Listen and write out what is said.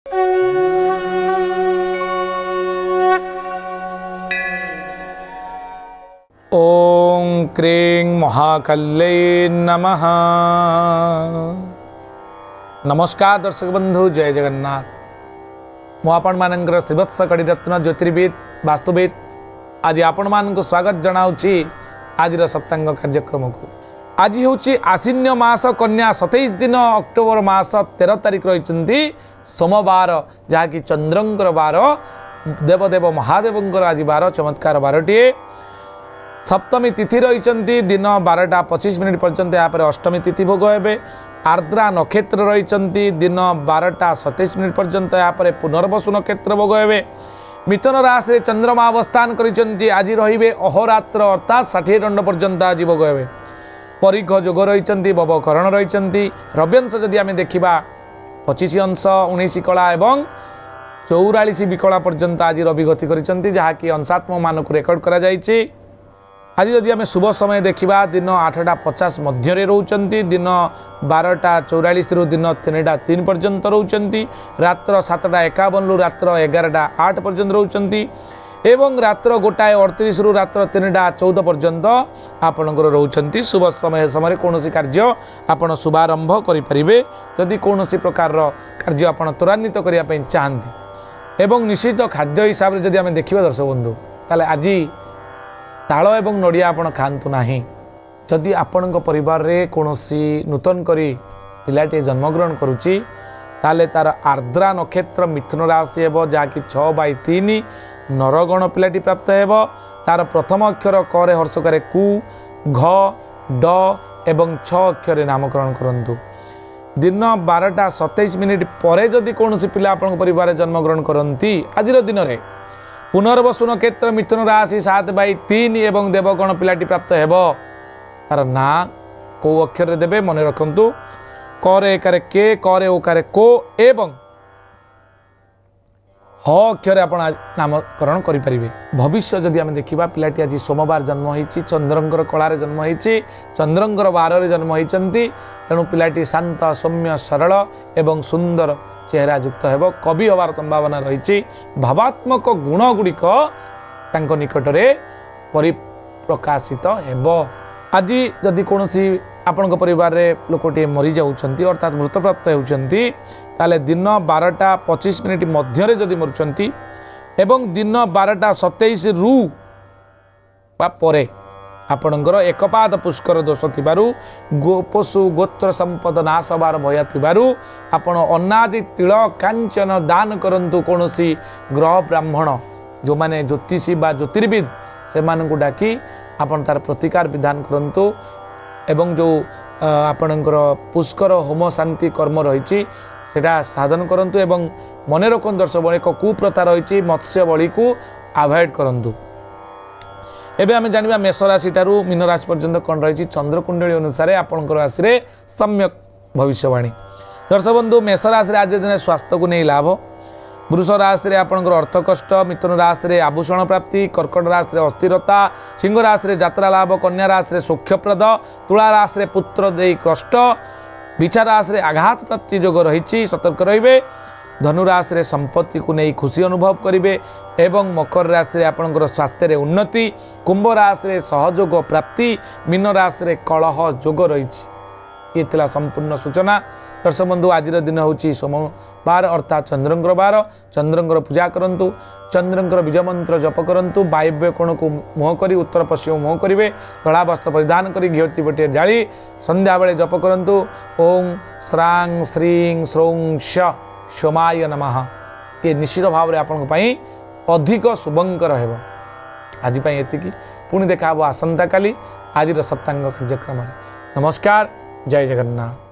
ओं क्रीं महाकाल्यै नमः। नमस्कार दर्शक बंधु, जय जगन्नाथ। मु आपण मानकर श्रीवत्स कड़ीरत्न ज्योतिर्विद वास्तुविद आज आपण मान को स्वागत जनाऊँगी आज सप्तांग कार्यक्रम को। आज हूँ आश्विन मास कन्या 27 दिन अक्टोबर मास 13 तारिख रही सोमवार, जहाँकि चंद्रंकर बार, देवदेव महादेवंकर आज बार चमत्कार बारटीए। सप्तमी तिथि रही दिन 12:25 पर्यंत। यहाँ पर अष्टमी तिथि भोग हे। आर्द्रा नक्षत्र रही दिन 12:27 पर्यंत। यहाँ पर पुनर्वसु नक्षत्र भोग हे। मिथुन राशि चंद्रमा अवस्थान करिसेंती। आज रहिबे अहोरात्र अर्थात 60 दंड पर्यंत आज भोग हे। परिघ जोग रही, बवकरण रही। रव्यंश जदि आम देखा 25 अंश 19 कला एवं 44 विकला पर्यंत आज रवि गति करिसेंती, जहाँकि अंशात्म मान को रेकर्ड करा जायछि। आज जदि आम शुभ समय देखा दिन 8:50 मध्य रोचंती, दिन 12:44 रु दिन 3:03 पर्यंत रोचंती, रात्र 7:51 रु रात्र 11:08 पर्यंत रोचंती एवं रात्र 1:38 रु रात्र 3:14 पर्यंत आपणकर रोचंती। शुभ समय समय कौन कार्य आपण शुभारंभ करें जदि कौन प्रकार कार्य आप त्वरान्वित करने चाहती एवं निश्चित खाद्य हिसाब से जदि आम देखा दर्शक बंधु, ताले आज ताल एवं नड़िया आपण खातु ना। जदि आपण परिवार रे कौनसी नूतन करी पिलाटे जन्मग्रहण करुच्ची, ताले तार आर्द्रा नक्षत्र मिथुन राशि हेब, जहाँकि 6/3 नरगण पिलाटी प्राप्त हेब। तार प्रथम अक्षर क रे हर्षकार कु, घ, ड एवं 6 अक्षर नामकरण करंतु। दिन 12:27 पर जदि कौनसी पिला आपण परिवार जन्मग्रहण करती आज दिन में पुनर्वसु नक्षत्र मिथुन राशि 7/3 एवं देवगण पिलाटी प्राप्त हेब। तार ना को अक्षर देवे मन रखु, करे एकारे के, करे ओकारे को एवं ह अक्षर आप नामकरण करें। भविष्य जदि आम देखा पिलाटी आज सोमवार जन्म होती, चंद्रंकर कलार जन्म होती, चंद्रंकर बार जन्म होती। तेणु पिलाटी शांत सौम्य सरल एवं सुंदर चेहरा युक्त हेब, कवि हबार संभावना रही। भावात्मक गुण गुड़िक निकट में परिप्रकाशित हेब। आज जदि कौन आपण परिवार रे लोकटे मरी जाउछंती अर्थात मृतप्राप्त होउछंती, ताले दिन 12:25 मध्य जदि मरुचंती एवं दिन 12:27 रु परे आपणकर एकपाद पुष्कर दोष थिबारु, गोपशु गोत्र संपद नाश हबार भय थिबारु आपण अन्नादि तिल कांचन दान करंतु। कौनसी ग्रह ब्राह्मण जो माने ज्योतिषी बा ज्योतिर्विद से मानकु डाकी आपण तार प्रतिकार विधान करंतु एवं जो आपणकर पुष्कर होम शांति कर्म रही सेटा साधन करंतु एवं मन रखन दर्शक एक कुप्रथा रही मत्स्य बलि को अवॉइड करंतु। एबे आमे जानिबा मेष राशि ठारू मीन राशि पर्यंत कौन रही चंद्रकुंडली अनुसार आपंकर राशि रे सम्यक भविष्यवाणी। दर्शक बंधु, मेष राशि आज दिन स्वास्थ्य को नहीं लाभ, वृष राशि आपंकर अर्थ कष्ट, मिथुन राशि आभूषण प्राप्ति, कर्कट राशि अस्थिरता, सिंह राशि यात्रा लाभ, कन्या राशि सौख्यप्रद, तुला राशि पुत्र दे कष्ट, बिछा राशि आघात प्राप्ति जोग रही सतर्क रहिबे। धनु राशि संपत्ति को नहीं खुशी अनुभव करेंगे एवं मकर राशि आपंकर स्वास्थ्य उन्नति, कुंभ राशि सहयोग प्राप्ति, मीन राशि कलह जोग रही। ये थिला संपूर्ण सूचना। दर्शक बंधु, आज दिन हूँ सोमवार अर्थात चंद्रंकर बार। चंद्रंकर पूजा करंतु, चंद्रंकर बीज मंत्र जप करंतु, वायव्य कोण को मुह करी उत्तर पश्चिम मुह करेंगे, धड़ा वस्त्र परिधान करी घिओती बटे जाली संध्या बेले जप करंतु। ओं श्रां श्रीं श्रौं श सोमाय नमः। ये निश्चित भाव में आपण अधिक शुभंकर हेब। आज एतिकी, पुणी देखा आसंता काली आज सप्तांग कार्यक्रम। नमस्कार, जय जगन्नाथ।